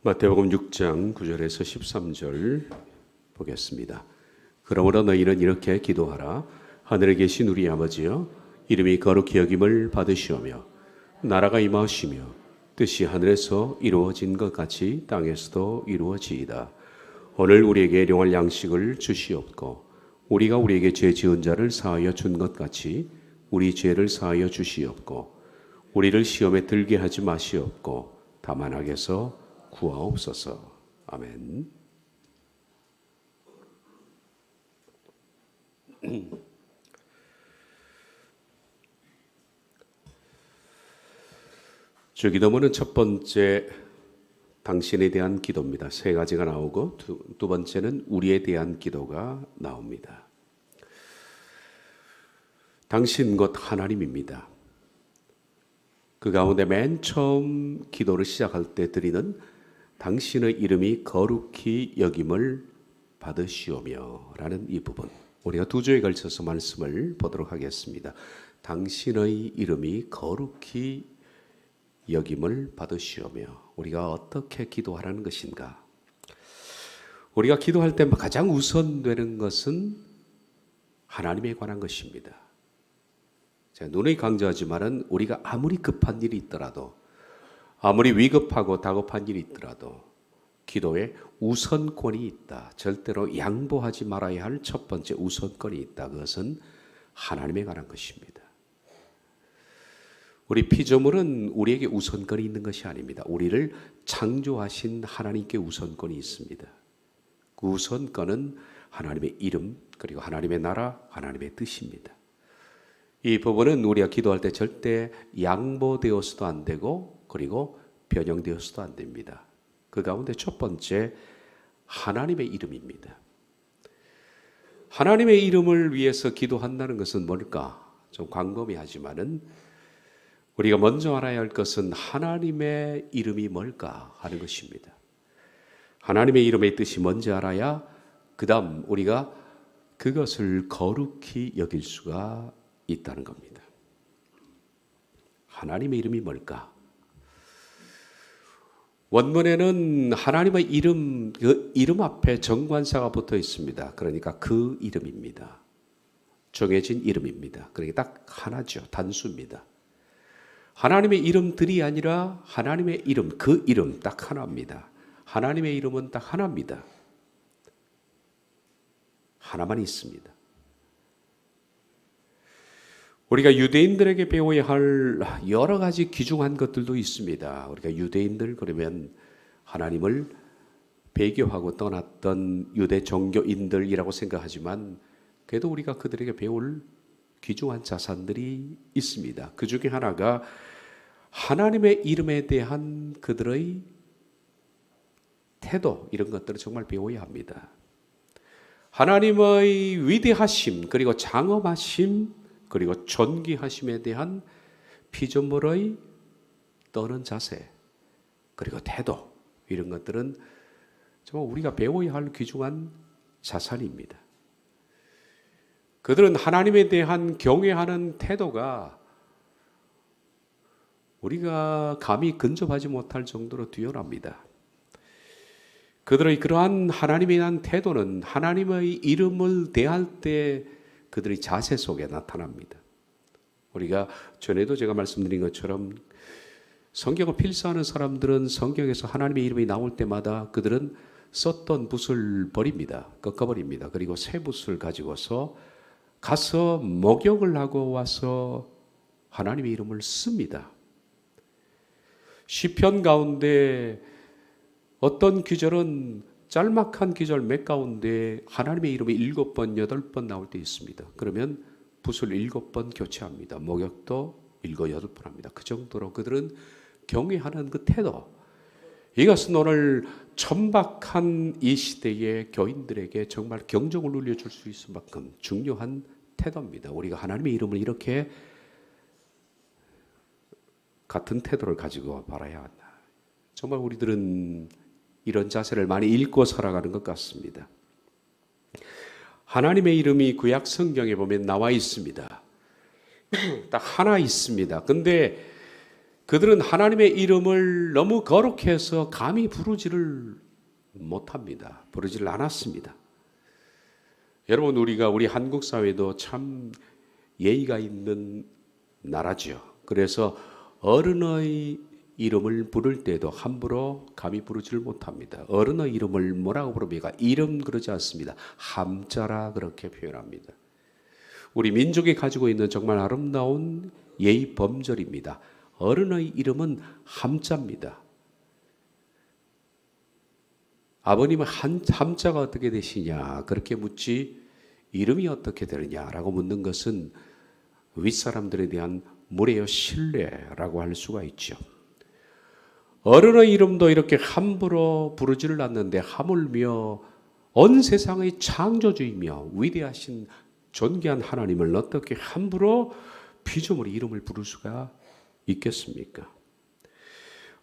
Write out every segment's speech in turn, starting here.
마태복음 6장 9절에서 13절 보겠습니다. 그러므로 너희는 이렇게 기도하라. 하늘에 계신 우리 아버지여, 이름이 거룩히 여김을 받으시오며 나라가 임하시며 뜻이 하늘에서 이루어진 것 같이 땅에서도 이루어지이다. 오늘 우리에게 일용할 양식을 주시옵고 우리가 우리에게 죄 지은 자를 사하여 준 것 같이 우리 죄를 사하여 주시옵고 우리를 시험에 들게 하지 마시옵고 다만 악에서 구하옵소서. 아멘. 주기도문은 첫 번째 당신에 대한 기도입니다. 세 가지가 나오고 두 번째는 우리에 대한 기도가 나옵니다. 당신 곧 하나님입니다. 그 가운데 맨 처음 기도를 시작할 때 드리는 당신의 이름이 거룩히 여김을 받으시오며 라는 이 부분, 우리가 두 주에 걸쳐서 말씀을 보도록 하겠습니다. 당신의 이름이 거룩히 여김을 받으시오며, 우리가 어떻게 기도하라는 것인가? 우리가 기도할 때 가장 우선되는 것은 하나님에 관한 것입니다. 제가 눈에 강조하지만은 우리가 아무리 급한 일이 있더라도, 아무리 위급하고 다급한 일이 있더라도 기도에 우선권이 있다. 절대로 양보하지 말아야 할 첫 번째 우선권이 있다. 그것은 하나님에 관한 것입니다. 우리 피조물은 우리에게 우선권이 있는 것이 아닙니다. 우리를 창조하신 하나님께 우선권이 있습니다. 그 우선권은 하나님의 이름, 그리고 하나님의 나라, 하나님의 뜻입니다. 이 부분은 우리가 기도할 때 절대 양보되어서도 안 되고, 그리고 변형되어서도 안 됩니다. 그 가운데 첫 번째, 하나님의 이름입니다. 하나님의 이름을 위해서 기도한다는 것은 뭘까? 좀 광범위하지만은 우리가 먼저 알아야 할 것은 하나님의 이름이 뭘까 하는 것입니다. 하나님의 이름의 뜻이 뭔지 알아야 그 다음 우리가 그것을 거룩히 여길 수가 있다는 겁니다. 하나님의 이름이 뭘까? 원문에는 하나님의 이름, 그 이름 앞에 정관사가 붙어 있습니다. 그러니까 그 이름입니다. 정해진 이름입니다. 그러니까 딱 하나죠. 단수입니다. 하나님의 이름들이 아니라 하나님의 이름, 그 이름 딱 하나입니다. 하나님의 이름은 딱 하나입니다. 하나만 있습니다. 우리가 유대인들에게 배워야 할 여러 가지 귀중한 것들도 있습니다. 우리가 유대인들 그러면 하나님을 배교하고 떠났던 유대 종교인들이라고 생각하지만 그래도 우리가 그들에게 배울 귀중한 자산들이 있습니다. 그 중에 하나가 하나님의 이름에 대한 그들의 태도, 이런 것들을 정말 배워야 합니다. 하나님의 위대하심, 그리고 장엄하심, 그리고 존귀하심에 대한 피조물의 떠는 자세, 그리고 태도, 이런 것들은 정말 우리가 배워야 할 귀중한 자산입니다. 그들은 하나님에 대한 경외하는 태도가 우리가 감히 근접하지 못할 정도로 뛰어납니다. 그들의 그러한 하나님에 대한 태도는 하나님의 이름을 대할 때 그들의 자세 속에 나타납니다. 우리가 전에도 제가 말씀드린 것처럼 성경을 필사하는 사람들은 성경에서 하나님의 이름이 나올 때마다 그들은 썼던 붓을 버립니다. 꺾어버립니다. 그리고 새 붓을 가지고서 가서 목욕을 하고 와서 하나님의 이름을 씁니다. 시편 가운데 어떤 구절은 짤막한 구절 몇 가운데 하나님의 이름이 7번, 8번 나올 때 있습니다. 그러면 붓을 7번 교체합니다. 목욕도 7, 8번 합니다. 그 정도로 그들은 경외하는 그 태도, 이것은 오늘 천박한 이 시대의 교인들에게 정말 경종을 울려줄 수 있을 만큼 중요한 태도입니다. 우리가 하나님의 이름을 이렇게 같은 태도를 가지고 바라야 한다. 정말 우리들은 이런 자세를 많이 읽고 살아가는 것 같습니다. 하나님의 이름이 구약 성경에 보면 나와 있습니다. 딱 하나 있습니다. 근데 그들은 하나님의 이름을 너무 거룩해 해서 감히 부르지를 못합니다. 부르지를 않았습니다. 여러분, 우리 한국 사회도 참 예의가 있는 나라죠. 그래서 어른의 이름을 부를 때도 함부로 감히 부르지를 못합니다. 어른의 이름을 뭐라고 부릅니까? 이름 그러지 않습니다. 함자라 그렇게 표현합니다. 우리 민족이 가지고 있는 정말 아름다운 예의 범절입니다. 어른의 이름은 함자입니다. 아버님은 함자가 어떻게 되시냐 그렇게 묻지 이름이 어떻게 되느냐라고 묻는 것은 윗사람들에 대한 무례여 신뢰라고 할 수가 있죠. 어른의 이름도 이렇게 함부로 부르지를 않는데 하물며 온 세상의 창조주이며 위대하신 존귀한 하나님을 어떻게 함부로 피조물의 이름을 부를 수가 있겠습니까?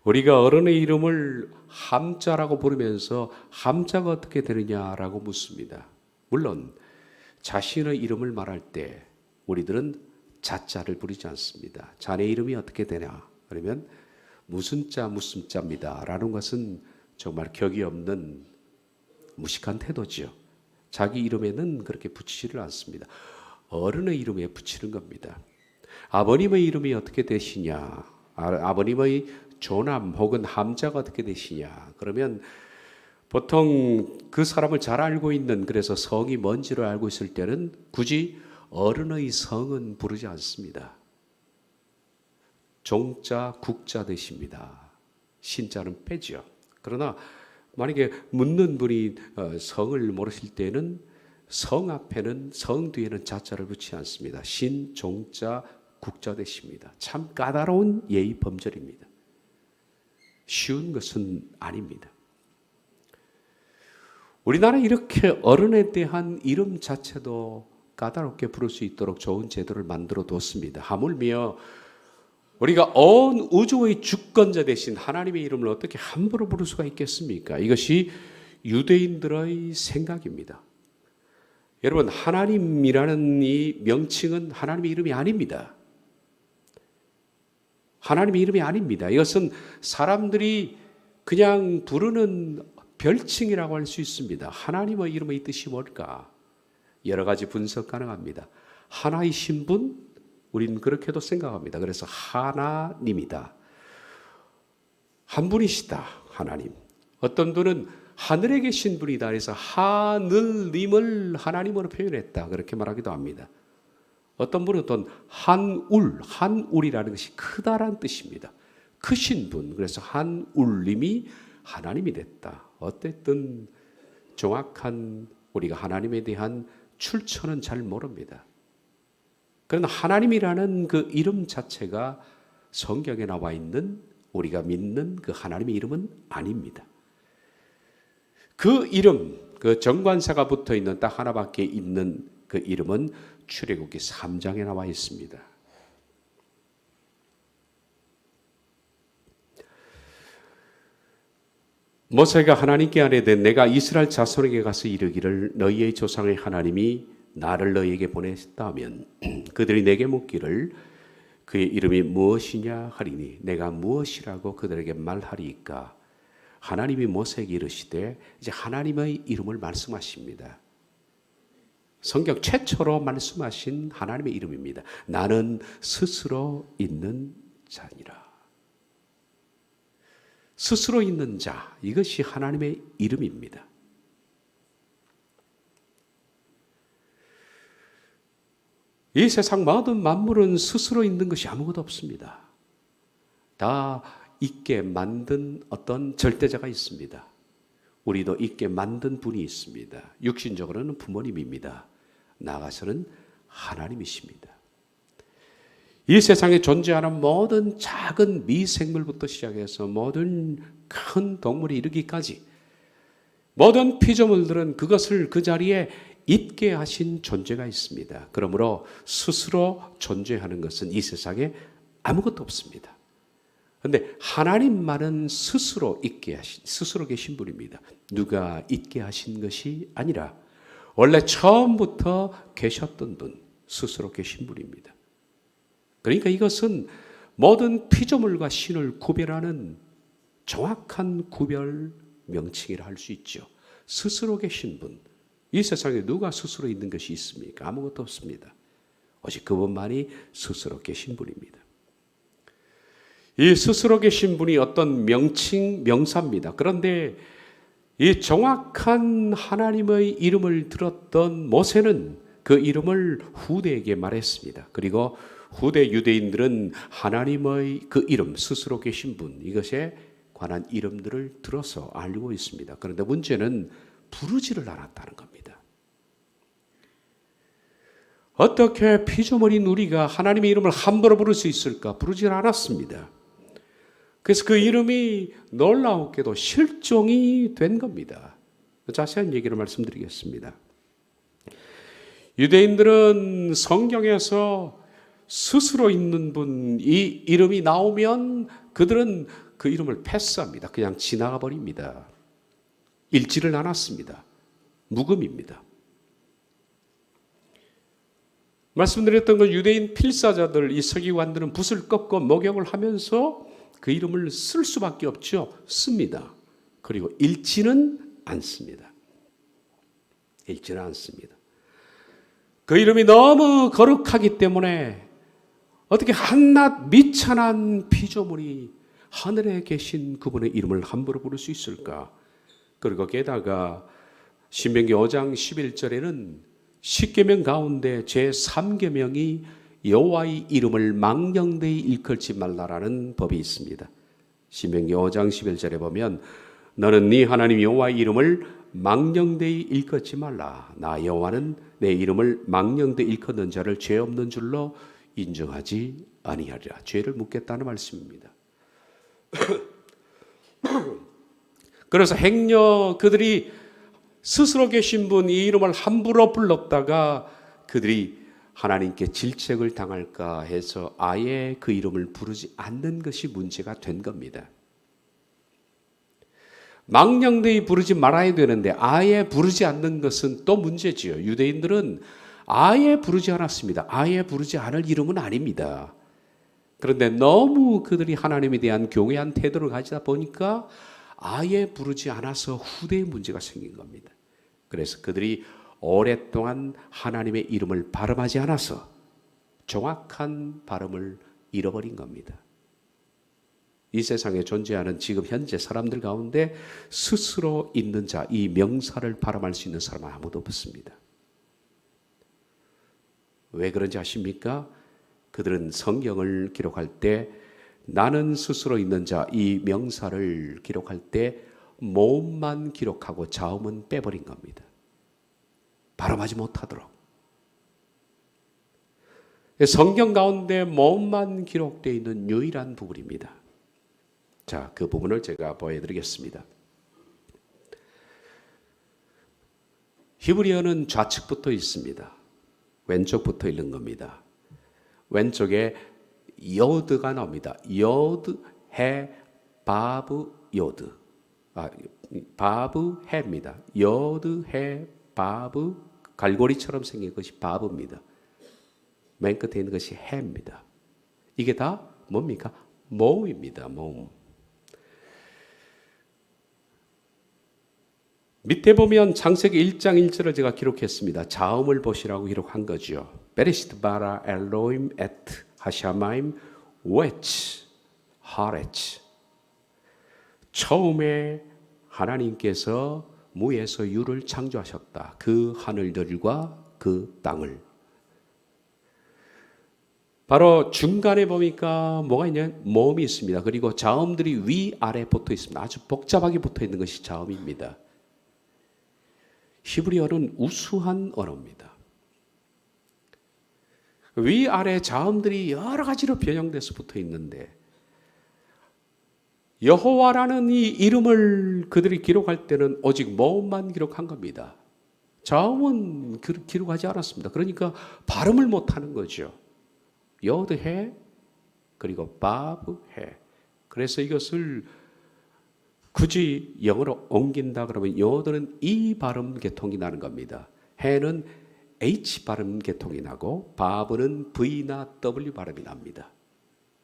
우리가 어른의 이름을 함자라고 부르면서 함자가 어떻게 되느냐라고 묻습니다. 물론 자신의 이름을 말할 때 우리들은 자자를 부르지 않습니다. 자네 이름이 어떻게 되냐? 그러면 무슨 자 무슨 자입니다 라는 것은 정말 격이 없는 무식한 태도지요. 자기 이름에는 그렇게 붙이지를 않습니다. 어른의 이름에 붙이는 겁니다. 아버님의 이름이 어떻게 되시냐, 아버님의 조남 혹은 함자가 어떻게 되시냐, 그러면 보통 그 사람을 잘 알고 있는, 그래서 성이 뭔지를 알고 있을 때는 굳이 어른의 성은 부르지 않습니다. 종자, 국자 되십니다. 신자는 빼죠. 그러나 만약에 묻는 분이 성을 모르실 때는 성 앞에는, 성 뒤에는 자자를 붙이지 않습니다. 신, 종자, 국자 되십니다. 참 까다로운 예의 범절입니다. 쉬운 것은 아닙니다. 우리나라 이렇게 어른에 대한 이름 자체도 까다롭게 부를 수 있도록 좋은 제도를 만들어 뒀습니다. 하물며 우리가 온 우주의 주권자 되신 하나님의 이름을 어떻게 함부로 부를 수가 있겠습니까? 이것이 유대인들의 생각입니다. 여러분, 하나님이라는 이 명칭은 하나님의 이름이 아닙니다. 하나님의 이름이 아닙니다. 이것은 사람들이 그냥 부르는 별칭이라고 할 수 있습니다. 하나님의 이름의 뜻이 뭘까? 여러 가지 분석 가능합니다. 하나이신 분, 우리는 그렇게도 생각합니다. 그래서 하나님이다. 한 분이시다, 하나님. 어떤 분은 하늘에 계신 분이다. 그래서 하늘님을 하나님으로 표현했다. 그렇게 말하기도 합니다. 어떤 분은 또 한울이라는 것이 크다란 뜻입니다. 크신 분, 그래서 한울님이 하나님이 됐다. 어쨌든 정확한 우리가 하나님에 대한 출처는 잘 모릅니다. 그러나 하나님이라는 그 이름 자체가 성경에 나와 있는 우리가 믿는 그 하나님의 이름은 아닙니다. 그 이름, 그 정관사가 붙어 있는 딱 하나밖에 있는 그 이름은 출애굽기 3장에 나와 있습니다. 모세가 하나님께 아뢰되 내가 이스라엘 자손에게 가서 이르기를 너희의 조상의 하나님이 나를 너희에게 보냈다면 그들이 내게 묻기를 그의 이름이 무엇이냐 하리니 내가 무엇이라고 그들에게 말하리이까. 하나님이 모세에게 이르시되, 이제 하나님의 이름을 말씀하십니다. 성경 최초로 말씀하신 하나님의 이름입니다. 나는 스스로 있는 자니라. 스스로 있는 자, 이것이 하나님의 이름입니다. 이 세상 모든 만물은 스스로 있는 것이 아무것도 없습니다. 다 있게 만든 어떤 절대자가 있습니다. 우리도 있게 만든 분이 있습니다. 육신적으로는 부모님입니다. 나아가서는 하나님이십니다. 이 세상에 존재하는 모든 작은 미생물부터 시작해서 모든 큰 동물이 이르기까지 모든 피조물들은 그것을 그 자리에 있게 하신 존재가 있습니다. 그러므로 스스로 존재하는 것은 이 세상에 아무것도 없습니다. 그런데 하나님만은 스스로 있게 하신, 스스로 계신 분입니다. 누가 있게 하신 것이 아니라 원래 처음부터 계셨던 분, 스스로 계신 분입니다. 그러니까 이것은 모든 피조물과 신을 구별하는 정확한 구별 명칭이라 할 수 있죠. 스스로 계신 분. 이 세상에 누가 스스로 있는 것이 있습니까? 아무것도 없습니다. 오직 그분만이 스스로 계신 분입니다. 이 스스로 계신 분이 어떤 명칭, 명사입니다. 그런데 이 정확한 하나님의 이름을 들었던 모세는 그 이름을 후대에게 말했습니다. 그리고 후대 유대인들은 하나님의 그 이름, 스스로 계신 분, 이것에 관한 이름들을 들어서 알고 있습니다. 그런데 문제는 부르지를 않았다는 겁니다. 어떻게 피조물인 우리가 하나님의 이름을 함부로 부를 수 있을까? 부르지 않았습니다. 그래서 그 이름이 놀라웠게도 실종이 된 겁니다. 자세한 얘기를 말씀드리겠습니다. 유대인들은 성경에서 스스로 있는 분, 이 이름이 나오면 그들은 그 이름을 패스합니다. 그냥 지나가 버립니다. 읽지를 않았습니다. 묵음입니다. 말씀드렸던 그 유대인 필사자들, 이 서기관들은 붓을 꺾고 목욕을 하면서 그 이름을 쓸 수밖에 없죠. 씁니다. 그리고 읽지는 않습니다. 읽지는 않습니다. 그 이름이 너무 거룩하기 때문에 어떻게 한낱 미천한 피조물이 하늘에 계신 그분의 이름을 함부로 부를 수 있을까? 그리고 게다가 신명기 5장 11절에는 10계명 가운데 제3계명이 여호와의 이름을 망령되이 일컬지 말라라는 법이 있습니다. 신명기 5장 11절에 보면 너는 네 하나님 여호와의 이름을 망령되이 일컬지 말라. 나 여호와는 내 이름을 망령되이 일컫는 자를 죄 없는 줄로 인정하지 아니하리라. 죄를 묻겠다는 말씀입니다. 그래서 행여 그들이 스스로 계신 분 이 이름을 함부로 불렀다가 그들이 하나님께 질책을 당할까 해서 아예 그 이름을 부르지 않는 것이 문제가 된 겁니다. 망령되이 부르지 말아야 되는데 아예 부르지 않는 것은 또 문제지요. 유대인들은 아예 부르지 않았습니다. 아예 부르지 않을 이름은 아닙니다. 그런데 너무 그들이 하나님에 대한 교회한 태도를 가지다 보니까 아예 부르지 않아서 후대에 문제가 생긴 겁니다. 그래서 그들이 오랫동안 하나님의 이름을 발음하지 않아서 정확한 발음을 잃어버린 겁니다. 이 세상에 존재하는 지금 현재 사람들 가운데 스스로 있는 자, 이 명사를 발음할 수 있는 사람은 아무도 없습니다. 왜 그런지 아십니까? 그들은 성경을 기록할 때 나는 스스로 있는 자, 이 명사를 기록할 때 모음만 기록하고 자음은 빼버린 겁니다. 발음하지 못하도록. 성경 가운데 모음만 기록되어 있는 유일한 부분입니다. 자, 그 부분을 제가 보여드리겠습니다. 히브리어는 좌측부터 있습니다. 왼쪽부터 읽는 겁니다. 왼쪽에 요드가 나옵니다. 요드, 해, 바브, 요드. 바브, 해입니다. 요드, 해, 바브, 갈고리처럼 생긴 것이 바브입니다. 맨 끝에 있는 것이 해입니다. 이게 다 뭡니까? 모음입니다. 모음. 밑에 보면 창세기 1장 1절을 제가 기록했습니다. 자음을 보시라고 기록한 거죠. 베레시트 바라 엘로임 에트 하샤마임 웨치 하레치. 처음에 하나님께서 무에서 유를 창조하셨다. 그 하늘들과 그 땅을. 바로 중간에 보니까 뭐가 있냐? 모음이 있습니다. 그리고 자음들이 위아래 붙어 있습니다. 아주 복잡하게 붙어 있는 것이 자음입니다. 히브리어는 우수한 언어입니다. 위아래 자음들이 여러 가지로 변형돼서 붙어 있는데 여호와라는 이 이름을 그들이 기록할 때는 오직 모음만 기록한 겁니다. 자음은 기록하지 않았습니다. 그러니까 발음을 못하는 거죠. 요드해 그리고 바브해. 그래서 이것을 굳이 영어로 옮긴다 그러면 요드는 E 발음 계통이 나는 겁니다. 해는 H 발음 계통이 나고 바브는 V나 W 발음이 납니다.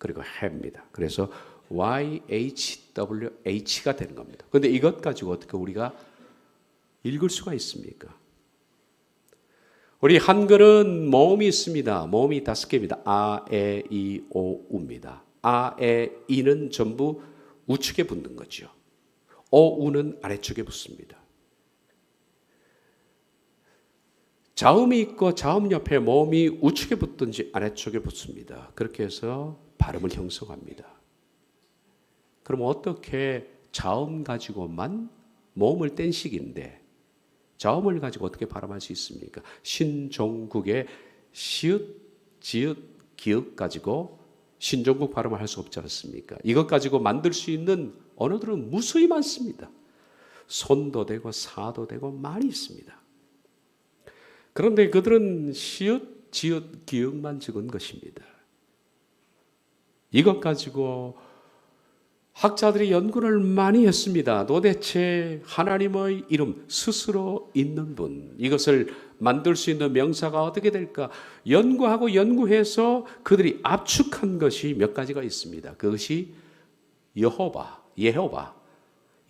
그리고 해입니다. 그래서 YHWH가 되는 겁니다. 그런데 이것 가지고 어떻게 우리가 읽을 수가 있습니까? 우리 한글은 모음이 있습니다. 모음이 5개입니다. 아, 에, 이, 오, 우입니다. 아, 에, 이는 전부 우측에 붙는 거죠. 오, 우는 아래쪽에 붙습니다. 자음이 있고 자음 옆에 모음이 우측에 붙든지 아래쪽에 붙습니다. 그렇게 해서 발음을 형성합니다. 그럼 어떻게 자음 가지고만 모음을 뗀 식인데 자음을 가지고 어떻게 발음할 수 있습니까? 신종국의 시읒, 지읒, 기읒 가지고 신종국 발음을 할 수 없지 않습니까? 이것 가지고 만들 수 있는 언어들은 무수히 많습니다. 손도 되고 사도 되고 많이 있습니다. 그런데 그들은 시읒, 지읒, 기읒만 적은 것입니다. 이것 가지고 학자들이 연구를 많이 했습니다. 도대체 하나님의 이름 스스로 있는 분, 이것을 만들 수 있는 명사가 어떻게 될까? 연구하고 연구해서 그들이 압축한 것이 몇 가지가 있습니다. 그것이 여호바,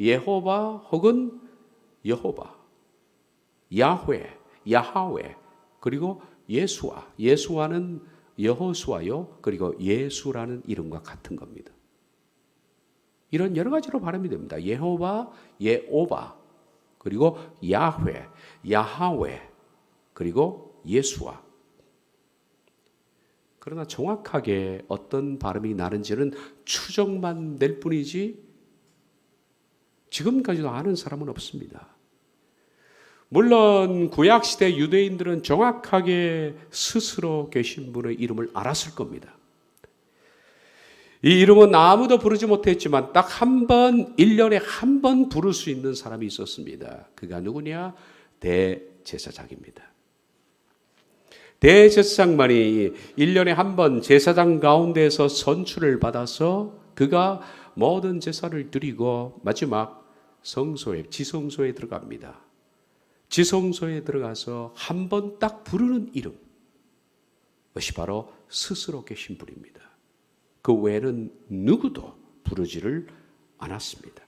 예호바 혹은 여호바, 야훼, 야하웨, 그리고 예수와, 예수와는 여호수아요, 그리고 예수라는 이름과 같은 겁니다. 이런 여러 가지로 발음이 됩니다. 예호바, 예오바, 그리고 야훼, 야하웨, 그리고 예수와. 그러나 정확하게 어떤 발음이 나는지는 추정만 될 뿐이지 지금까지도 아는 사람은 없습니다. 물론 구약시대 유대인들은 정확하게 스스로 계신 분의 이름을 알았을 겁니다. 이 이름은 아무도 부르지 못했지만 딱 한 번, 1년에 한 번 부를 수 있는 사람이 있었습니다. 그가 누구냐? 대제사장입니다. 대제사장만이 1년에 한 번 제사장 가운데에서 선출을 받아서 그가 모든 제사를 드리고 마지막 성소에, 지성소에 들어갑니다. 지성소에 들어가서 한 번 딱 부르는 이름, 그것이 바로 스스로 계신 분입니다. 그 외에는 누구도 부르지를 않았습니다.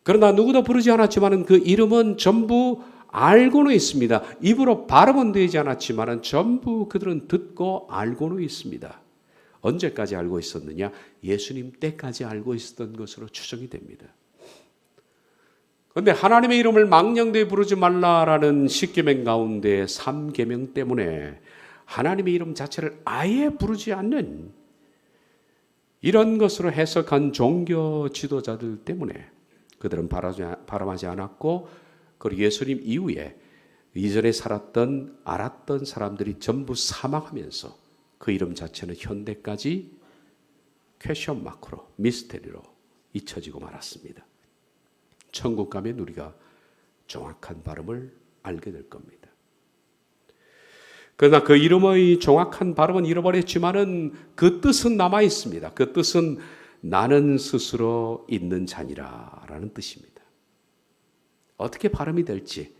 그러나 누구도 부르지 않았지만 그 이름은 전부 알고는 있습니다. 입으로 발음은 되지 않았지만 전부 그들은 듣고 알고는 있습니다. 언제까지 알고 있었느냐? 예수님 때까지 알고 있었던 것으로 추정이 됩니다. 그런데 하나님의 이름을 망령되이 부르지 말라라는 십계명 가운데 3계명 때문에 하나님의 이름 자체를 아예 부르지 않는 이런 것으로 해석한 종교 지도자들 때문에 그들은 발음하지 않았고, 그리고 예수님 이후에 이전에 살았던 알았던 사람들이 전부 사망하면서 그 이름 자체는 현대까지 퀘션 마크로, 미스테리로 잊혀지고 말았습니다. 천국 가면 우리가 정확한 발음을 알게 될 겁니다. 그러나 그 이름의 정확한 발음은 잃어버렸지만은 그 뜻은 남아 있습니다. 그 뜻은 나는 스스로 있는 자니라라는 뜻입니다. 어떻게 발음이 될지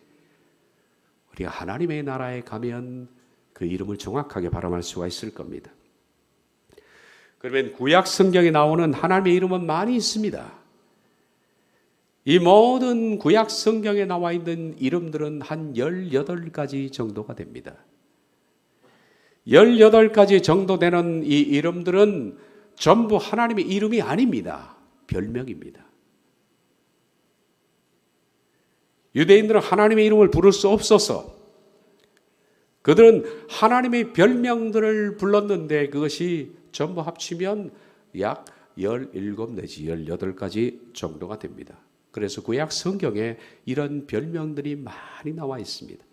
우리가 하나님의 나라에 가면 그 이름을 정확하게 발음할 수가 있을 겁니다. 그러면 구약 성경에 나오는 하나님의 이름은 많이 있습니다. 이 모든 구약 성경에 나와 있는 이름들은 한 18가지 정도가 됩니다. 18가지 정도 되는 이 이름들은 전부 하나님의 이름이 아닙니다. 별명입니다. 유대인들은 하나님의 이름을 부를 수 없어서 그들은 하나님의 별명들을 불렀는데 그것이 전부 합치면 약 17 내지 18가지 정도가 됩니다. 그래서 구약 성경에 이런 별명들이 많이 나와 있습니다.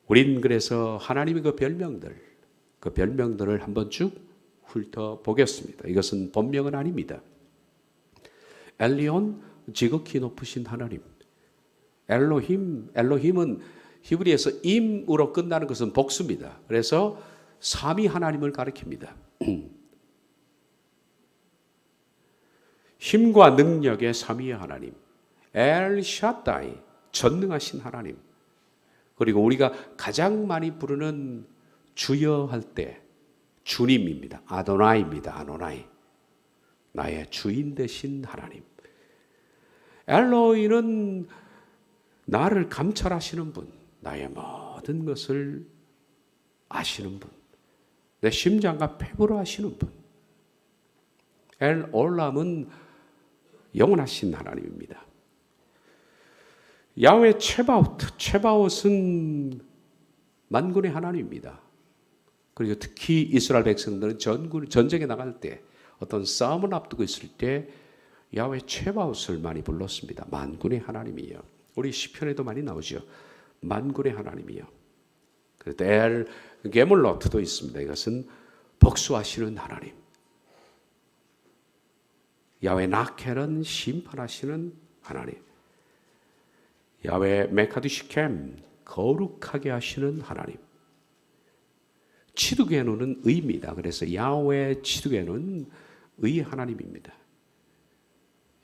우린 그래서 하나님의 그 별명들을 한번 쭉 훑어보겠습니다. 이것은 본명은 아닙니다. 엘리온, 지극히 높으신 하나님. 엘로힘은 히브리에서 임으로 끝나는 것은 복수입니다. 그래서 삼위 하나님을 가리킵니다. 힘과 능력의 삼위의 하나님. 엘 샤다이, 전능하신 하나님. 그리고 우리가 가장 많이 부르는 주여 할 때 주님입니다. 아도나이입니다. 아도나이. 나의 주인 되신 하나님. 엘로이는 나를 감찰하시는 분, 나의 모든 것을 아시는 분, 내 심장과 폐부를 아시는 분. 엘 올람은 영원하신 하나님입니다. 야훼 체바옷은 만군의 하나님입니다. 그리고 특히 이스라엘 백성들은 전쟁에 나갈 때 어떤 싸움을 앞두고 있을 때 야훼 체바옷을 많이 불렀습니다. 만군의 하나님이요. 우리 시편에도 많이 나오죠. 만군의 하나님이요. 그래도 엘 게물로트도 있습니다. 이것은 복수하시는 하나님. 야훼 나켈은 심판하시는 하나님. 야훼 메카드시켐 거룩하게 하시는 하나님. 치두게누는 의입니다. 그래서 야훼 치두게누는 의의 하나님입니다.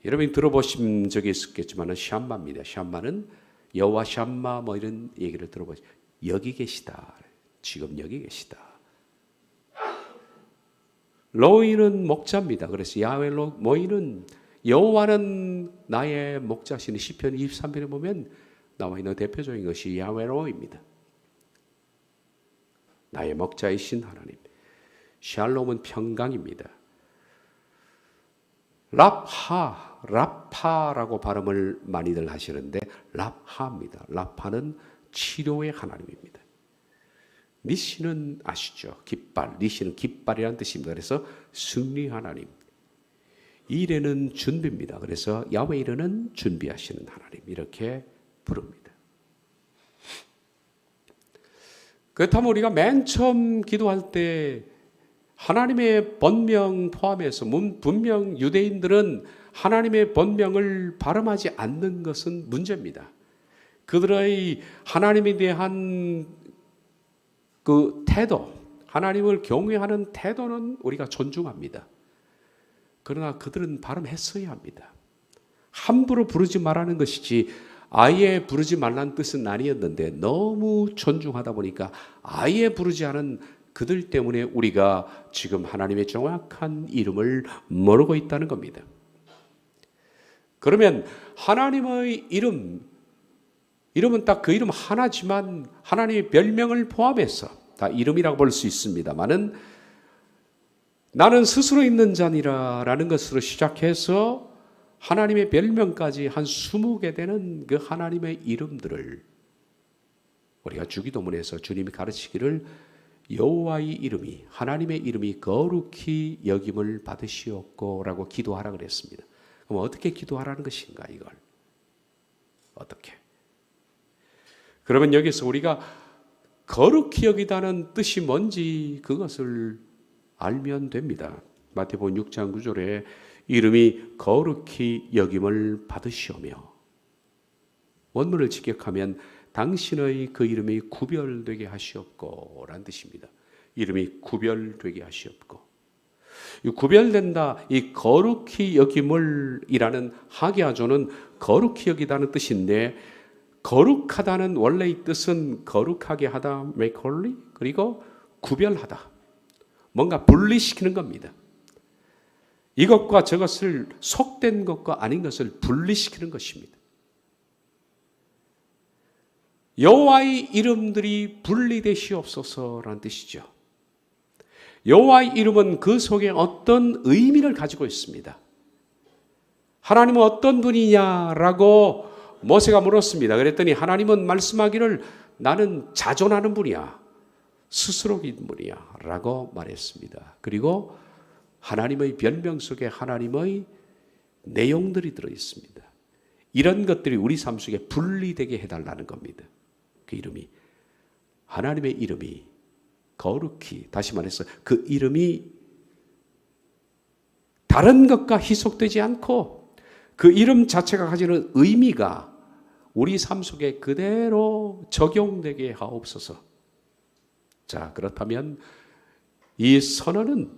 여러분이 들어보신 적이 있었겠지만 샴마입니다. 샴마는 여호와 샴마 뭐 이런 얘기를 들어보죠. 여기 계시다. 지금 여기 계시다. 로이는 목자입니다. 그래서 야훼 모이는 여호와는 나의 목자시는 시편 23편에 보면 나와 있는 대표적인 것이 야훼 로이입니다. 나의 목자이신 하나님. 샬롬은 평강입니다. 라파라고 발음을 많이들 하시는데 라파입니다. 라파는 치료의 하나님입니다. 니시는 아시죠? 깃발. 니시는 깃발이라는 뜻입니다. 그래서 승리 하나님. 이레는 준비입니다. 그래서 야훼 이레는 준비하시는 하나님. 이렇게 부릅니다. 그렇다면 우리가 맨 처음 기도할 때 하나님의 번명 포함해서 분명 유대인들은 하나님의 번명을 발음하지 않는 것은 문제입니다. 그들의 하나님에 대한 그 태도, 하나님을 경외하는 태도는 우리가 존중합니다. 그러나 그들은 발음했어야 합니다. 함부로 부르지 말라는 것이지 아예 부르지 말라는 뜻은 아니었는데 너무 존중하다 보니까 아예 부르지 않은 그들 때문에 우리가 지금 하나님의 정확한 이름을 모르고 있다는 겁니다. 그러면 하나님의 이름은 딱 그 이름 하나지만 하나님의 별명을 포함해서 다 이름이라고 볼 수 있습니다만은 나는 스스로 있는 자니라 라는 것으로 시작해서 하나님의 별명까지 한 20개 되는 그 하나님의 이름들을 우리가 주기도문에서 주님이 가르치기를 여호와의 이름이 하나님의 이름이 거룩히 여김을 받으시옵고 라고 기도하라 그랬습니다. 그럼 어떻게 기도하라는 것인가 이걸? 어떻게? 그러면 여기서 우리가 거룩히 여기다는 뜻이 뭔지 그것을 알면 됩니다. 마태복음 6장 9절에 이름이 거룩히 여김을 받으시오며 원문을 직역하면 당신의 그 이름이 구별되게 하시옵고 라는 뜻입니다. 이름이 구별되게 하시옵고 이 구별된다 이 거룩히 여김을 이라는 하기야조는 거룩히 여기다는 뜻인데 거룩하다는 원래의 뜻은 거룩하게 하다 make holy 그리고 구별하다 뭔가 분리시키는 겁니다. 이것과 저것을 속된 것과 아닌 것을 분리시키는 것입니다. 여호와의 이름들이 분리되시옵소서라는 뜻이죠. 여호와의 이름은 그 속에 어떤 의미를 가지고 있습니다. 하나님은 어떤 분이냐라고 모세가 물었습니다. 그랬더니 하나님은 말씀하기를 나는 자존하는 분이야. 스스로인 분이야 라고 말했습니다. 그리고 하나님의 별명 속에 하나님의 내용들이 들어있습니다. 이런 것들이 우리 삶 속에 분리되게 해달라는 겁니다. 그 이름이 하나님의 이름이 거룩히 다시 말해서 그 이름이 다른 것과 희석되지 않고 그 이름 자체가 가지는 의미가 우리 삶 속에 그대로 적용되게 하옵소서. 자, 그렇다면 이 선언은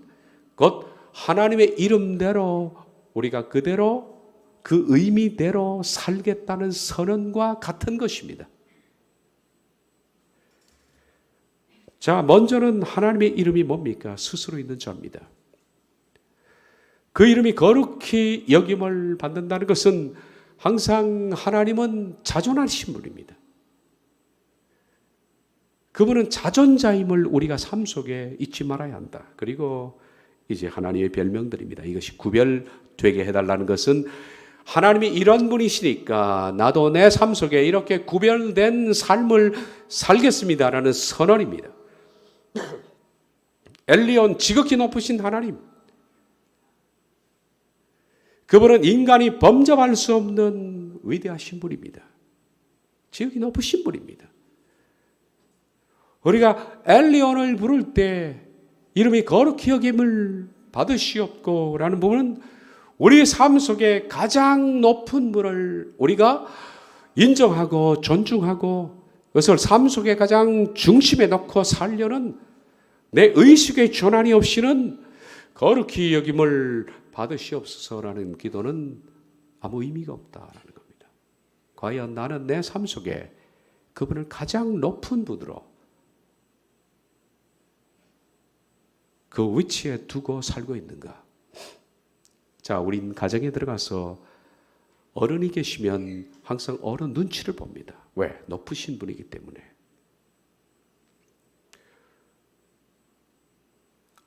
곧 하나님의 이름대로 우리가 그대로 그 의미대로 살겠다는 선언과 같은 것입니다. 자, 먼저는 하나님의 이름이 뭡니까? 스스로 있는 자입니다. 그 이름이 거룩히 여김을 받는다는 것은 항상 하나님은 자존하신 분입니다. 그분은 자존자임을 우리가 삶 속에 잊지 말아야 한다. 그리고 이제 하나님의 별명들입니다. 이것이 구별되게 해달라는 것은 하나님이 이런 분이시니까 나도 내 삶 속에 이렇게 구별된 삶을 살겠습니다라는 선언입니다. 엘리온, 지극히 높으신 하나님, 그분은 인간이 범접할 수 없는 위대하신 분입니다. 지극히 높으신 분입니다. 우리가 엘리온을 부를 때 이름이 거룩히 여김을 받으시옵고라는 부분은 우리 삶 속에 가장 높은 분을 우리가 인정하고 존중하고 그것을 삶 속에 가장 중심에 놓고 살려는 내 의식의 전환이 없이는 거룩히 여김을 받으시옵소서라는 기도는 아무 의미가 없다라는 겁니다. 과연 나는 내 삶 속에 그분을 가장 높은 분으로 그 위치에 두고 살고 있는가? 자, 우린 가정에 들어가서 어른이 계시면 항상 어른 눈치를 봅니다. 왜? 높으신 분이기 때문에.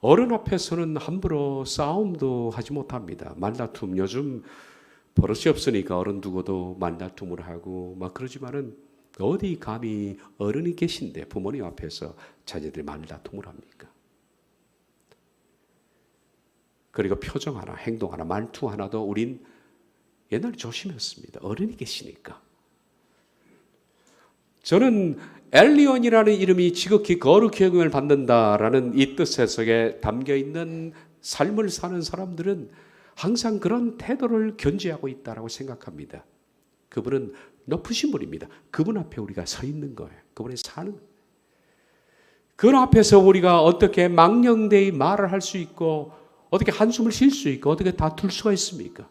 어른 앞에서는 함부로 싸움도 하지 못합니다. 말다툼, 요즘 버릇이 없으니까 어른 두고도 말다툼을 하고 막 그러지만은 어디 감히 어른이 계신데 부모님 앞에서 자녀들이 말다툼을 합니까? 그리고 표정 하나, 행동 하나, 말투 하나도 우린 옛날에 조심했습니다. 어른이 계시니까. 저는 엘리온이라는 이름이 지극히 거룩히 여김을 받는다라는 이 뜻 속에 담겨있는 삶을 사는 사람들은 항상 그런 태도를 견지하고 있다고 생각합니다. 그분은 높으신 분입니다. 그분 앞에 우리가 서 있는 거예요. 그분의 사는 거예요. 그분 앞에서 우리가 어떻게 망령되이 말을 할 수 있고 어떻게 한숨을 쉴 수 있고 어떻게 다툴 수가 있습니까?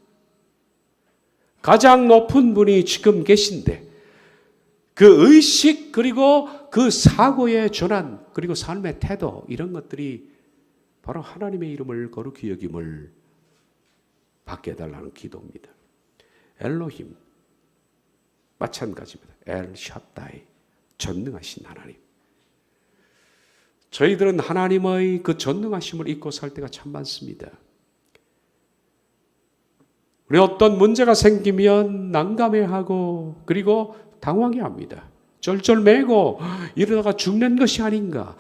가장 높은 분이 지금 계신데 그 의식 그리고 그 사고의 전환 그리고 삶의 태도 이런 것들이 바로 하나님의 이름을 거룩히 여김을 받게 해달라는 기도입니다. 엘로힘 마찬가지입니다. 엘 샤다이 전능하신 하나님. 저희들은 하나님의 그 전능하심을 잊고 살 때가 참 많습니다. 우리 어떤 문제가 생기면 난감해하고 그리고 당황해합니다. 쩔쩔매고 이러다가 죽는 것이 아닌가,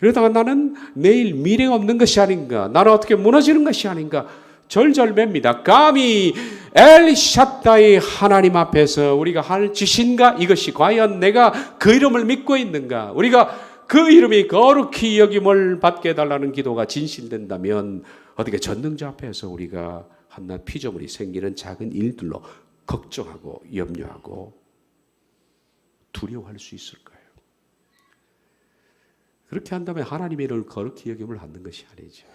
이러다가 나는 내일 미래가 없는 것이 아닌가, 나는 어떻게 무너지는 것이 아닌가 절절맵니다. 감히 엘샤다이 하나님 앞에서 우리가 할 짓인가, 이것이 과연 내가 그 이름을 믿고 있는가, 우리가 그 이름이 거룩히 여김을 받게 해달라는 기도가 진실된다면 어떻게 전능자 앞에서 우리가 한낱 피조물이 생기는 작은 일들로 걱정하고 염려하고 두려워할 수 있을까요? 그렇게 한다면 하나님의 이름을 거룩히 여김을 받는 것이 아니죠.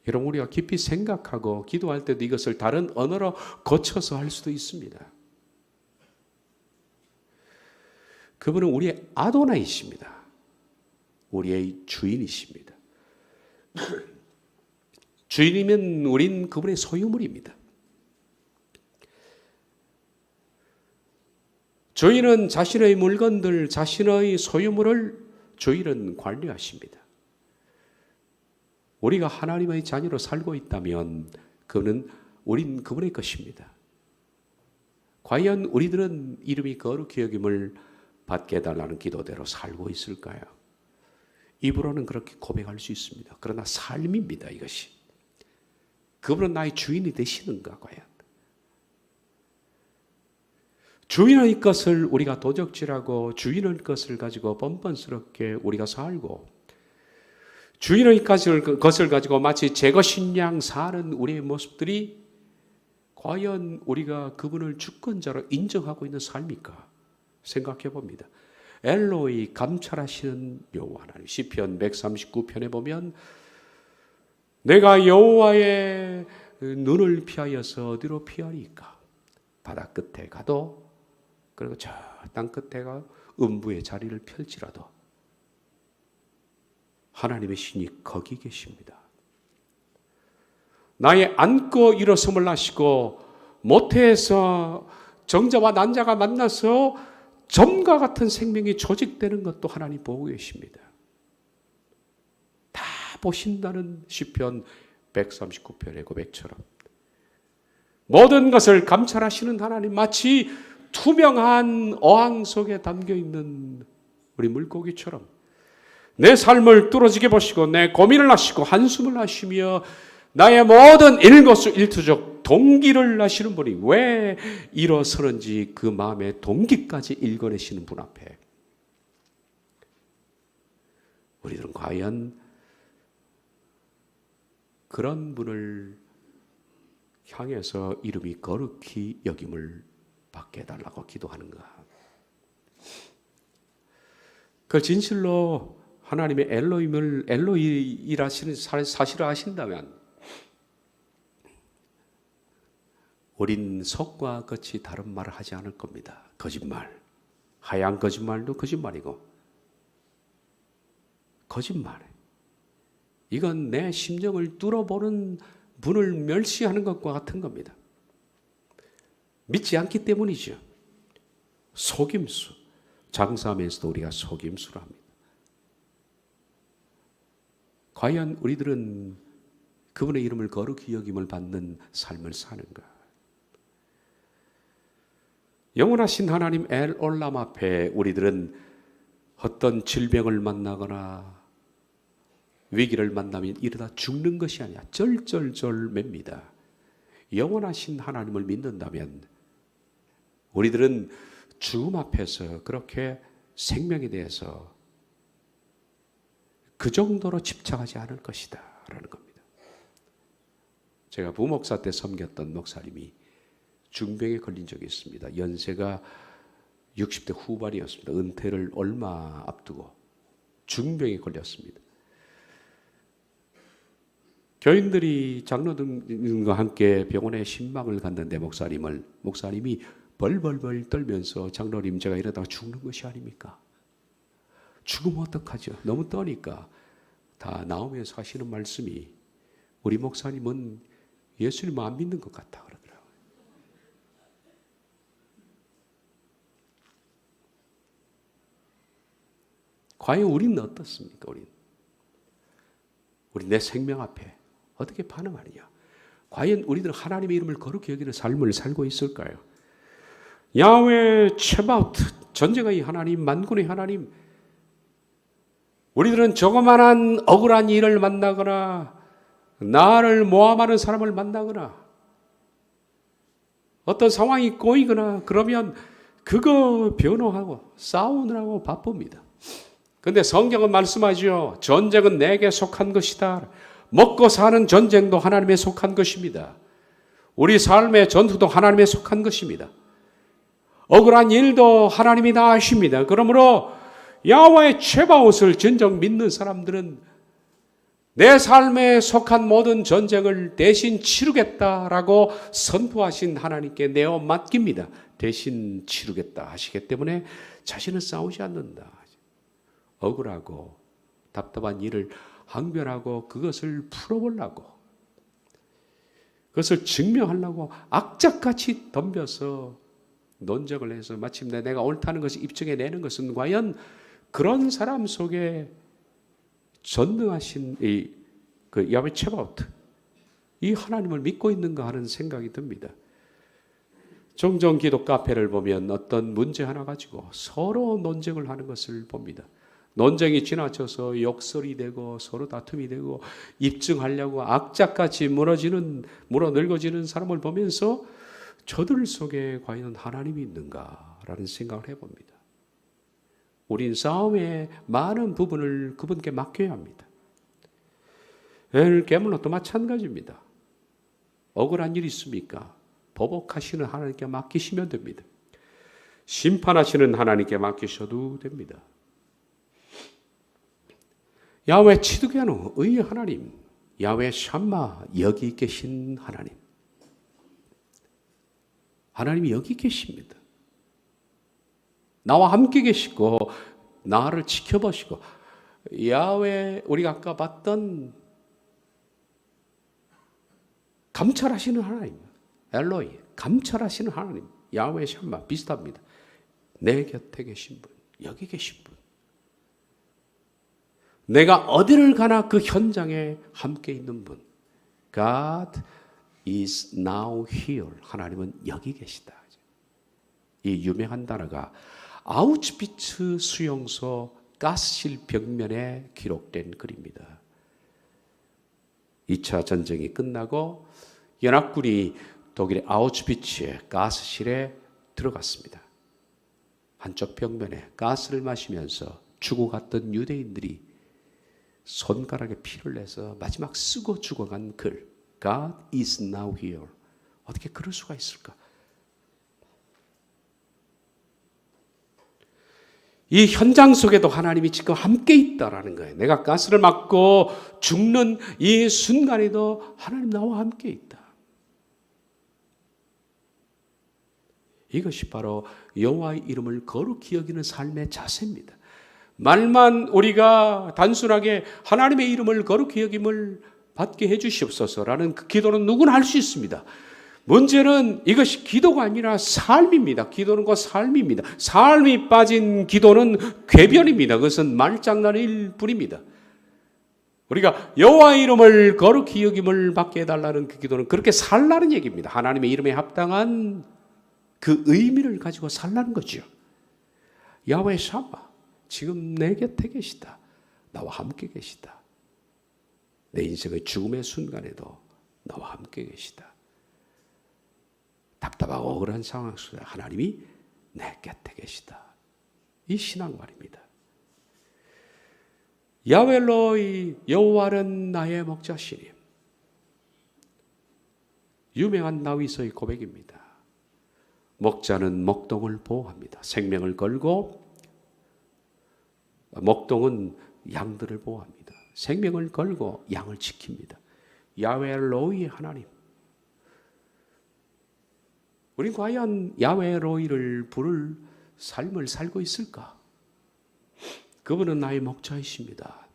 여러분, 우리가 깊이 생각하고 기도할 때도 이것을 다른 언어로 고쳐서 할 수도 있습니다. 그분은 우리의 아도나이십니다. 우리의 주인이십니다. 주인이면 우린 그분의 소유물입니다. 주인은 자신의 물건들, 자신의 소유물을 주인은 관리하십니다. 우리가 하나님의 자녀로 살고 있다면 우린 그분의 것입니다. 과연 우리들은 이름이 거룩히 여김을 받게 해달라는 기도대로 살고 있을까요? 입으로는 그렇게 고백할 수 있습니다. 그러나 삶입니다, 이것이. 그분은 나의 주인이 되시는가, 과연? 주인의 것을 우리가 도적질하고 주인의 것을 가지고 뻔뻔스럽게 우리가 살고 주인의 것을 가지고 마치 제 것인 양 사는 우리의 모습들이 과연 우리가 그분을 주권자로 인정하고 있는 삶일까 생각해 봅니다. 엘로이 감찰하시는 여호와 하나님, 시편 139편에 보면 내가 여호와의 눈을 피하여서 어디로 피하리까? 바다 끝에 가도, 그리고 저 땅 끝에 가 음부의 자리를 펼지라도 하나님의 신이 거기 계십니다. 나의 앉고 일어섬을 아시고 모태에서 정자와 난자가 만나서 점과 같은 생명이 조직되는 것도 하나님 보고 계십니다. 다 보신다는 시편 139편의 고백처럼 모든 것을 감찰하시는 하나님, 마치 투명한 어항 속에 담겨있는 우리 물고기처럼 내 삶을 뚫어지게 보시고 내 고민을 아시고 한숨을 아시며 나의 모든 일거수일투족 동기를 아시는 분이 왜 일어서는지 그 마음의 동기까지 읽어내시는 분 앞에 우리들은 과연 그런 분을 향해서 이름이 거룩히 여김을 받게 해달라고 기도하는가? 그 진실로 하나님의 엘로이라시는 사실을 아신다면 우린 석과 같이 다른 말을 하지 않을 겁니다. 거짓말, 하얀 거짓말도 거짓말이고 거짓말, 이건 내 심정을 뚫어보는 분을 멸시하는 것과 같은 겁니다. 믿지 않기 때문이죠. 속임수, 장사하면서도 우리가 속임수를 합니다. 과연 우리들은 그분의 이름을 거룩히 여김을 받는 삶을 사는가? 영원하신 하나님 엘 올람 앞에 우리들은 어떤 질병을 만나거나 위기를 만나면 이러다 죽는 것이 아니라 쩔쩔쩔 맵니다. 영원하신 하나님을 믿는다면 우리들은 죽음 앞에서 그렇게 생명에 대해서 그 정도로 집착하지 않을 것이다 라는 겁니다. 제가 부목사 때 섬겼던 목사님이 중병에 걸린 적이 있습니다. 연세가 60대 후반이었습니다. 은퇴를 얼마 앞두고 중병에 걸렸습니다. 교인들이 장로들과 함께 병원에 신방을 갔는데 목사님이 벌벌벌 떨면서 장로님 제가 이러다가 죽는 것이 아닙니까? 죽으면 어떡하죠? 너무 떠니까 다 나오면서 하시는 말씀이 우리 목사님은 예수님 안 믿는 것 같다 그러더라고요. 과연 우리는 어떻습니까? 우리 내 생명 앞에 어떻게 반응하느냐? 과연 우리들은 하나님의 이름을 거룩히 여기는 삶을 살고 있을까요? 야훼 체바우트, 전쟁의 하나님, 만군의 하나님, 우리들은 조그만한 억울한 일을 만나거나 나를 모함하는 사람을 만나거나 어떤 상황이 꼬이거나 그러면 그거 변호하고 싸우느라고 바쁩니다. 그런데 성경은 말씀하죠. 전쟁은 내게 속한 것이다. 먹고 사는 전쟁도 하나님에 속한 것입니다. 우리 삶의 전투도 하나님에 속한 것입니다. 억울한 일도 하나님이 다 아십니다. 그러므로 야훼 체바옷을 진정 믿는 사람들은 내 삶에 속한 모든 전쟁을 대신 치르겠다라고 선포하신 하나님께 내어 맡깁니다. 대신 치르겠다 하시기 때문에 자신은 싸우지 않는다. 억울하고 답답한 일을 항변하고 그것을 풀어보려고, 그것을 증명하려고 악착같이 덤벼서 논쟁을 해서 마침내 내가 옳다는 것을 입증해내는 것은 과연 그런 사람 속에 전능하신 그 야훼 체바오트, 이 하나님을 믿고 있는가 하는 생각이 듭니다. 종종 기도 카페를 보면 어떤 문제 하나 가지고 서로 논쟁을 하는 것을 봅니다. 논쟁이 지나쳐서 욕설이 되고 서로 다툼이 되고 입증하려고 악착같이 물어늙어지는 사람을 보면서 저들 속에 과연 하나님이 있는가라는 생각을 해봅니다. 우린 싸움의 많은 부분을 그분께 맡겨야 합니다. 깨물어도 마찬가지입니다. 억울한 일이 있습니까? 보복하시는 하나님께 맡기시면 됩니다. 심판하시는 하나님께 맡기셔도 됩니다. 야훼 치드게노, 의의 하나님, 야훼 샴마, 여기 계신 하나님. 하나님이 여기 계십니다. 나와 함께 계시고 나를 지켜보시고 야훼 우리가 아까 봤던 감찰하시는 하나님 엘로이 감찰하시는 하나님 야훼 샴마 비슷합니다. 내 곁에 계신 분 여기 계신 분 내가 어디를 가나 그 현장에 함께 있는 분 God is now here 하나님은 여기 계시다. 이 유명한 단어가 아우슈비츠 수용소 가스실 벽면에 기록된 글입니다. 2차 전쟁이 끝나고 연합군이 독일의 아우슈비츠의 가스실에 들어갔습니다. 한쪽 벽면에 가스를 마시면서 죽어갔던 유대인들이 손가락에 피를 내서 마지막 쓰고 죽어간 글 God is now here. 어떻게 그럴 수가 있을까? 이 현장 속에도 하나님이 지금 함께 있다라는 거예요. 내가 가스를 맞고 죽는 이 순간에도 하나님 나와 함께 있다. 이것이 바로 여호와의 이름을 거룩히 여기는 삶의 자세입니다. 말만 우리가 단순하게 하나님의 이름을 거룩히 여김을 받게 해 주시옵소서라는 그 기도는 누구나 할 수 있습니다. 문제는 이것이 기도가 아니라 삶입니다. 기도는 그 삶입니다. 삶이 빠진 기도는 궤변입니다. 그것은 말장난일 뿐입니다. 우리가 여호와의 이름을 거룩히 여김을 받게 해달라는 그 기도는 그렇게 살라는 얘기입니다. 하나님의 이름에 합당한 그 의미를 가지고 살라는 거죠. 야훼 샴마 지금 내 곁에 계시다. 나와 함께 계시다. 내 인생의 죽음의 순간에도 나와 함께 계시다. 답답하고 억울한 상황 속에 하나님이 내 곁에 계시다. 이 신앙말입니다. 야훼 엘로이 여호와는 나의 목자시니 유명한 다윗의 고백입니다. 목자는 목동을 보호합니다. 생명을 걸고 목동은 양들을 보호합니다. 생명을 걸고 양을 지킵니다. 야훼 엘로이 하나님. 우린 과연 야훼 엘로이를 부를 삶을 살고 있을까? 그분은 나의 목자이십니다.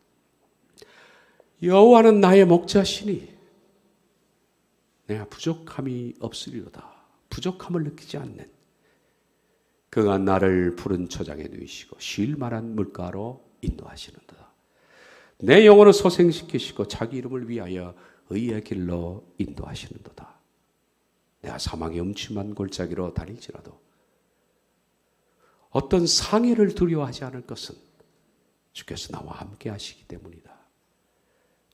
여호와는 나의 목자시니 내가 부족함이 없으리로다. 부족함을 느끼지 않는 그가 나를 푸른 초장에 누이시고 쉴 만한 물가로 인도하시는도다. 내 영혼을 소생시키시고 자기 이름을 위하여 의의 길로 인도하시는도다. 내가 사망의 음침한 골짜기로 다닐지라도 어떤 상해를 두려워하지 않을 것은 주께서 나와 함께 하시기 때문이다.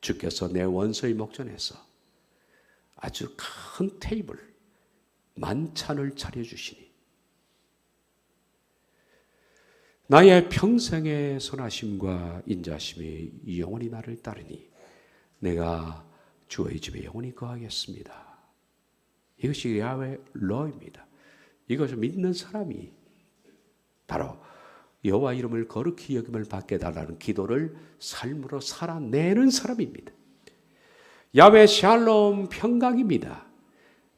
주께서 내 원수의 목전에서 아주 큰 테이블 만찬을 차려주시니 나의 평생의 선하심과 인자심이 영원히 나를 따르니 내가 주의 집에 영원히 거하겠습니다. 이것이 야훼 엘로이입니다. 이것을 믿는 사람이 바로 여호와 이름을 거룩히 여김을 받게 달라는 기도를 삶으로 살아내는 사람입니다. 야훼 샬롬 평강입니다.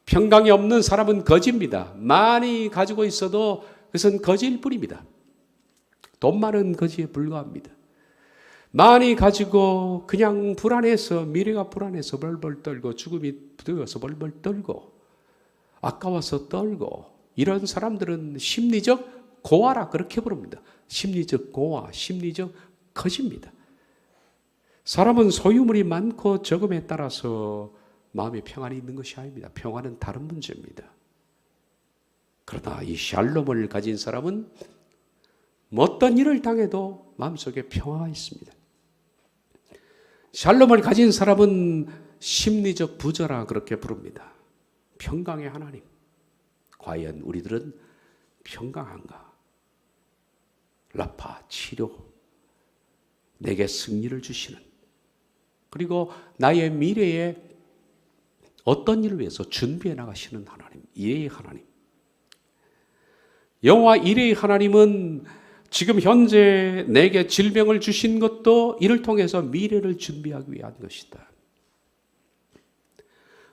평강이 없는 사람은 거지입니다. 많이 가지고 있어도 그것은 거지일 뿐입니다. 돈 많은 거지에 불과합니다. 많이 가지고 그냥 불안해서 미래가 불안해서 벌벌 떨고 죽음이 두려워서 벌벌 떨고 아까워서 떨고 이런 사람들은 심리적 고아라 그렇게 부릅니다. 심리적 고아, 심리적 거지입니다. 사람은 소유물이 많고 적음에 따라서 마음의 평안이 있는 것이 아닙니다. 평안은 다른 문제입니다. 그러나 이 샬롬을 가진 사람은 어떤 일을 당해도 마음속에 평화가 있습니다. 샬롬을 가진 사람은 심리적 부자라 그렇게 부릅니다. 평강의 하나님. 과연 우리들은 평강한가? 라파, 치료, 내게 승리를 주시는 그리고 나의 미래에 어떤 일을 위해서 준비해 나가시는 하나님, 이레의 하나님. 여호와 이레의 하나님은 지금 현재 내게 질병을 주신 것도 이를 통해서 미래를 준비하기 위한 것이다.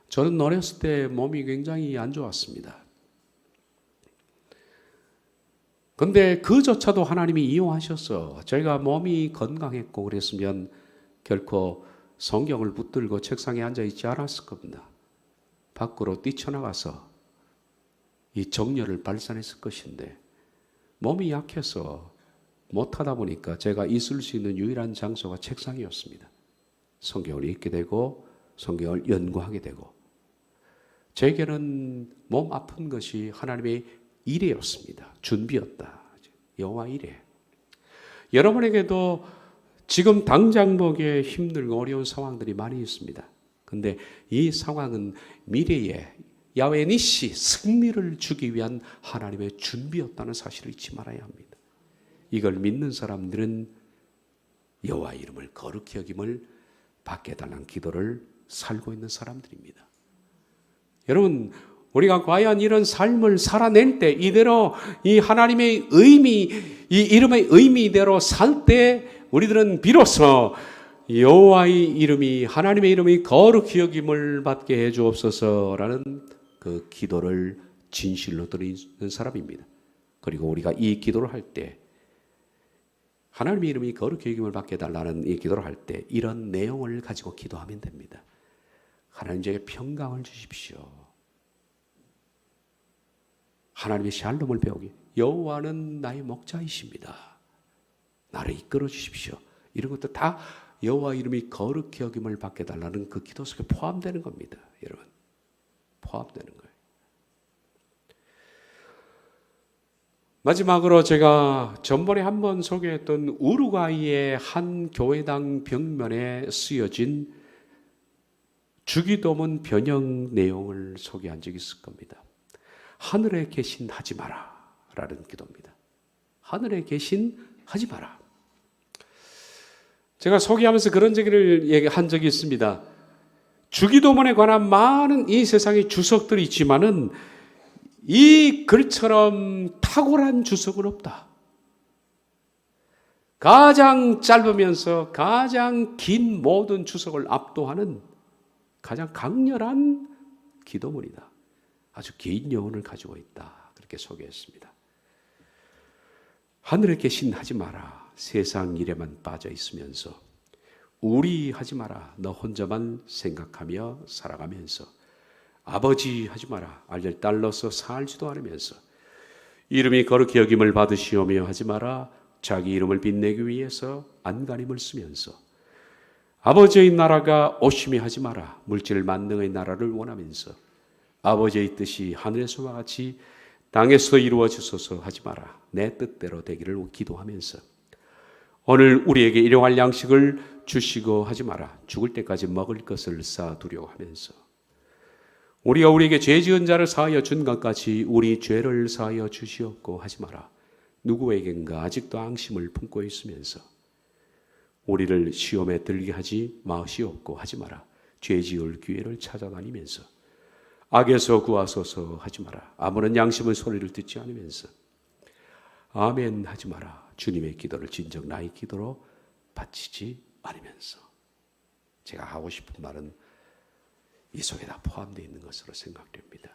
저는 어렸을 때 몸이 굉장히 안 좋았습니다. 근데 그조차도 하나님이 이용하셔서 저희가 몸이 건강했고 그랬으면 결코 성경을 붙들고 책상에 앉아 있지 않았을 겁니다. 밖으로 뛰쳐나가서 이 정열을 발산했을 것인데 몸이 약해서 못하다 보니까 제가 있을 수 있는 유일한 장소가 책상이었습니다. 성경을 읽게 되고 성경을 연구하게 되고 제게는 몸 아픈 것이 하나님의 일이었습니다. 준비였다. 여호와 일에. 여러분에게도 지금 당장 보기에 힘들고 어려운 상황들이 많이 있습니다. 근데 이 상황은 미래에 야훼 니시 승리를 주기 위한 하나님의 준비였다는 사실을 잊지 말아야 합니다. 이걸 믿는 사람들은 여호와 이름을 거룩히 여김을 받게 해달라는 기도를 살고 있는 사람들입니다. 여러분, 우리가 과연 이런 삶을 살아낼 때 이대로 이 하나님의 의미, 이 이름의 의미대로 살 때 우리들은 비로소 여호와의 이름이 하나님의 이름이 거룩히 여김을 받게 해 주옵소서라는 그 기도를 진실로 드리는 사람입니다. 그리고 우리가 이 기도를 할 때 하나님의 이름이 거룩히 여김을 받게 해달라는 이 기도를 할 때 이런 내용을 가지고 기도하면 됩니다. 하나님 제게 평강을 주십시오. 하나님의 샬롬을 배우기. 여호와는 나의 목자이십니다. 나를 이끌어 주십시오. 이런 것도 다 여호와 이름이 거룩히 여김을 받게 해달라는 그 기도 속에 포함되는 겁니다. 여러분, 포함되는 거예요. 마지막으로 제가 전번에 한번 소개했던 우루과이의 한 교회당 벽면에 쓰여진 주기도문 변형 내용을 소개한 적이 있을 겁니다. 하늘에 계신 하지 마라 라는 기도입니다. 하늘에 계신 하지 마라. 제가 소개하면서 그런 얘기를 얘기한 적이 있습니다. 주기도문에 관한 많은 이 세상의 주석들이 있지만은 이 글처럼 탁월한 주석은 없다. 가장 짧으면서 가장 긴 모든 주석을 압도하는 가장 강렬한 기도문이다. 아주 긴 여운을 가지고 있다. 그렇게 소개했습니다. 하늘에 계신 하지 마라. 세상 일에만 빠져 있으면서 우리 하지 마라. 너 혼자만 생각하며 살아가면서 아버지 하지 마라. 알될 딸로서 살지도 않으면서 이름이 거룩히 여김을 받으시오며 하지 마라. 자기 이름을 빛내기 위해서 안간힘을 쓰면서 아버지의 나라가 오심이 하지 마라. 물질 만능의 나라를 원하면서 아버지의 뜻이 하늘에서와 같이 땅에서 이루어지소서 하지 마라. 내 뜻대로 되기를 기도하면서 오늘 우리에게 일용할 양식을 주시고 하지 마라. 죽을 때까지 먹을 것을 쌓아두려고 하면서 우리가 우리에게 죄 지은 자를 사하여 준 것까지 우리 죄를 사하여 주시옵고 하지 마라. 누구에겐가 아직도 앙심을 품고 있으면서 우리를 시험에 들게 하지 마시옵고 하지 마라. 죄 지을 기회를 찾아다니면서 악에서 구하소서 하지 마라. 아무런 양심의 소리를 듣지 않으면서 아멘 하지 마라. 주님의 기도를 진정 나의 기도로 바치지 않으면서 제가 하고 싶은 말은 이 속에 다 포함되어 있는 것으로 생각됩니다.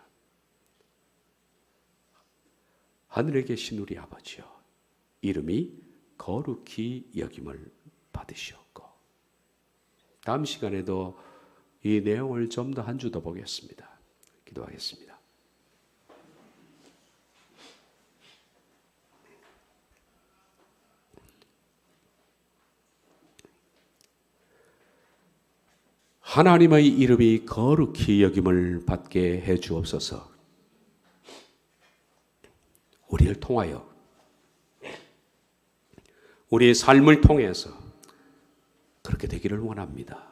하늘에 계신 우리 아버지여, 이름이 거룩히 여김을 받으시옵고. 다음 시간에도 이 내용을 좀 더 한 주 더 보겠습니다. 기도하겠습니다. 하나님의 이름이 거룩히 여김을 받게 해 주옵소서. 우리를 통하여 우리의 삶을 통해서 그렇게 되기를 원합니다.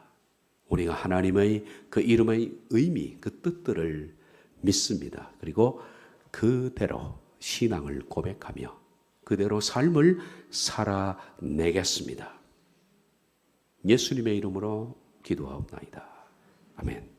우리가 하나님의 그 이름의 의미, 그 뜻들을 믿습니다. 그리고 그대로 신앙을 고백하며 그대로 삶을 살아내겠습니다. 예수님의 이름으로 기도하옵나이다. 아멘.